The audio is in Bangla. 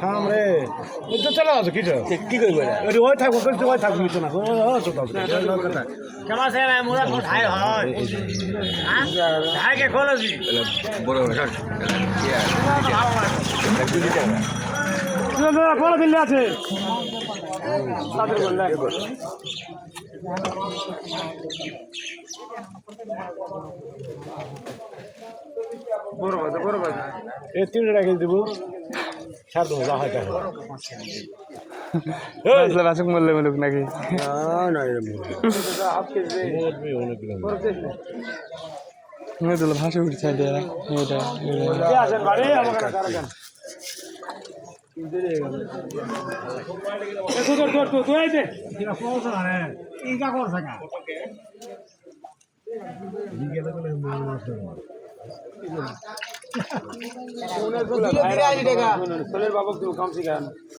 থাম রে তো চলে আসো কি কি করবে ওই থাকবো ওই থাকবো মিতো না কেমন আছে মোরা কোন ঠাই হয় ঠাই কে খোলো জি বড় বড় বিল্লে আছে এই 3 টাকা দেব ছাড় দেবো যা হয় বাসুক মরলে মলুক নাকি ভাসে উঠছে বাবু কাম শিখান